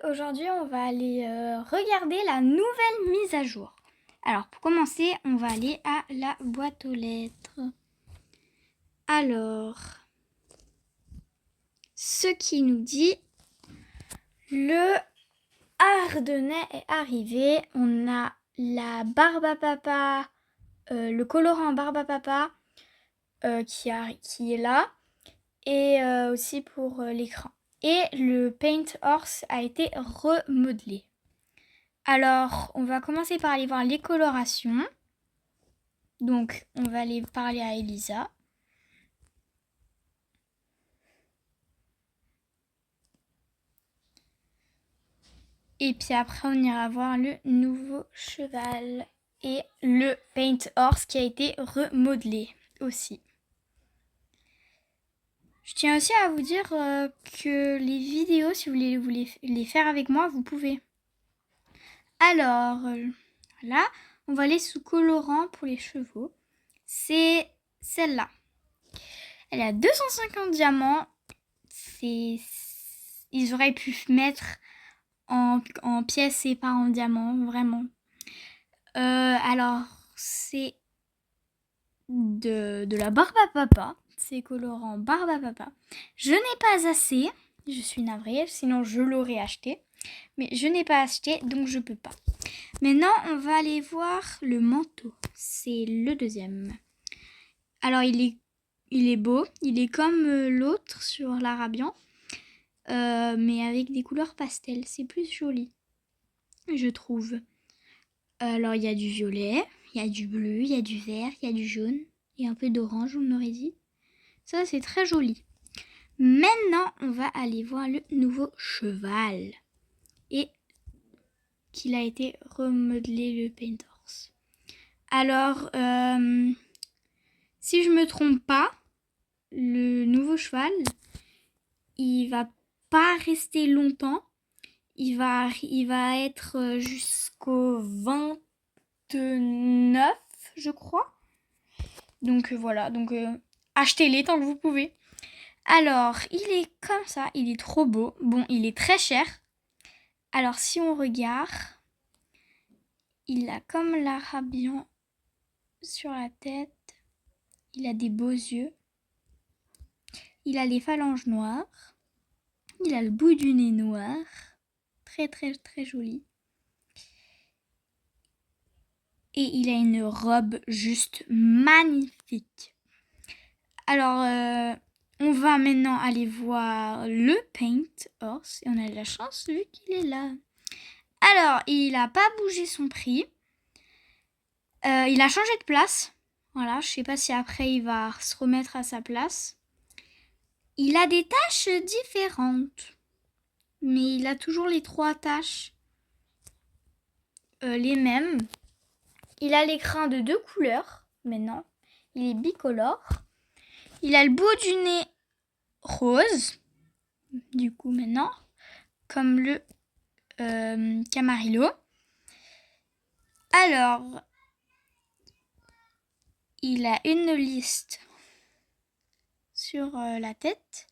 Aujourd'hui on va aller regarder la nouvelle mise à jour. Alors pour commencer, on va aller à la boîte aux lettres. Alors, ce qui nous dit, le Ardennais est arrivé. On a la barbe à papa, le colorant barbe à papa qui est là. Et aussi pour l'écran. Et le Paint Horse a été remodelé. Alors, on va commencer par aller voir les colorations. Donc, on va aller parler à Elisa. Et puis après, on ira voir le nouveau cheval et le Paint Horse qui a été remodelé aussi. Je tiens aussi à vous dire que les vidéos, si vous voulez les faire avec moi, vous pouvez. Alors, là, on va aller sous colorant pour les chevaux. C'est celle-là. Elle a 250 diamants. Ils auraient pu mettre en pièces et pas en diamants, vraiment. Alors, c'est de la barbe à papa. C'est colorant barbe à papa. Je n'ai pas assez. Je suis navrée, sinon je l'aurais acheté. Mais je n'ai pas acheté, donc je peux pas. Maintenant, on va aller voir le manteau. C'est le deuxième. Alors, il est beau. Il est comme l'autre sur l'Arabian. Mais avec des couleurs pastel. C'est plus joli, je trouve. Alors, il y a du violet, il y a du bleu, il y a du vert, il y a du jaune. Et un peu d'orange, on aurait dit. Ça, c'est très joli. Maintenant, on va aller voir le nouveau cheval. Et qu'il a été remodelé, le Paint Horse. Alors, si je me trompe pas, le nouveau cheval, il va pas rester longtemps. Il va être jusqu'au 29, je crois. Donc voilà, donc achetez-les tant que vous pouvez. Alors, il est comme ça, il est trop beau. Bon, il est très cher. Alors, si on regarde, il a comme l'Arabian sur la tête. Il a des beaux yeux. Il a les phalanges noires. Il a le bout du nez noir. Très, très, très joli. Et il a une robe juste magnifique. Alors, on va maintenant aller voir le Paint Horse. Et on a de la chance vu qu'il est là. Alors, il n'a pas bougé son prix. Il a changé de place. Voilà, je sais pas si après il va se remettre à sa place. Il a des taches différentes. Mais il a toujours les 3 taches. Les mêmes. Il a l'écrin de 2 couleurs. Maintenant, il est bicolore. Il a le bout du nez rose. Du coup, maintenant, comme le Camarillo. Alors, il a une liste sur la tête.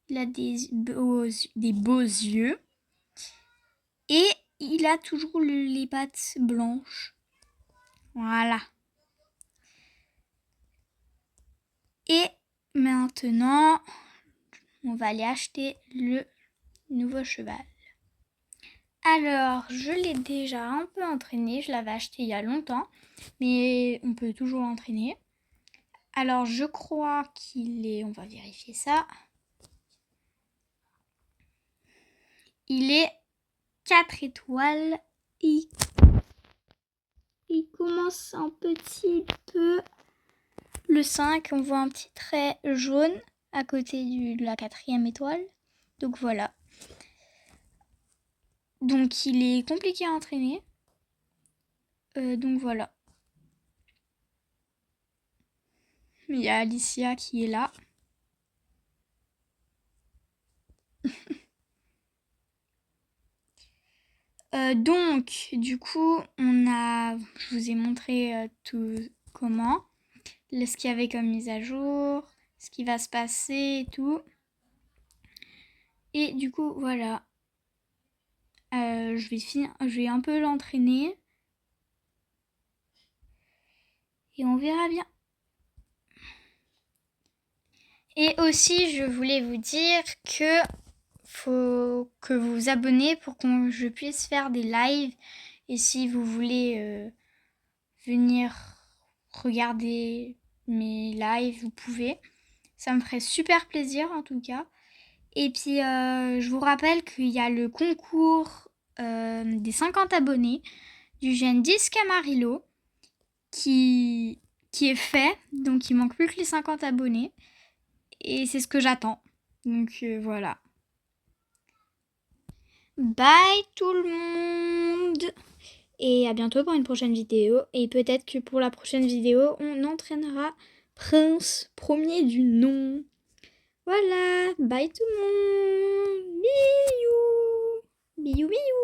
Il a des beaux yeux. Et il a toujours les pattes blanches. Voilà. Et maintenant, on va aller acheter le nouveau cheval. Alors, je l'ai déjà un peu entraîné. Je l'avais acheté il y a longtemps. Mais on peut toujours l'entraîner. Alors, je crois qu'il est... On va vérifier ça. Il est 4 étoiles. Il commence un petit peu. Le 5, on voit un petit trait jaune à côté de la 4e étoile. Donc voilà. Donc il est compliqué à entraîner. Donc voilà. Il y a Alicia qui est là. Donc, du coup, je vous ai montré tout comment, ce qu'il y avait comme mise à jour, ce qui va se passer et tout. Et du coup, voilà. je vais un peu l'entraîner. Et on verra bien. Et aussi, je voulais vous dire que faut que vous vous abonnez pour que je puisse faire des lives. Et si vous voulez venir regarder mes lives, vous pouvez. Ça me ferait super plaisir en tout cas. Et puis, je vous rappelle qu'il y a le concours des 50 abonnés du jeune Disque Amarillo qui est fait. Donc, il manque plus que les 50 abonnés. Et c'est ce que j'attends. Donc, voilà. Bye tout le monde! Et à bientôt pour une prochaine vidéo. Et peut-être que pour la prochaine vidéo, on entraînera Prince, premier du nom. Voilà, bye tout le monde. Bisous. Bisous, bisous.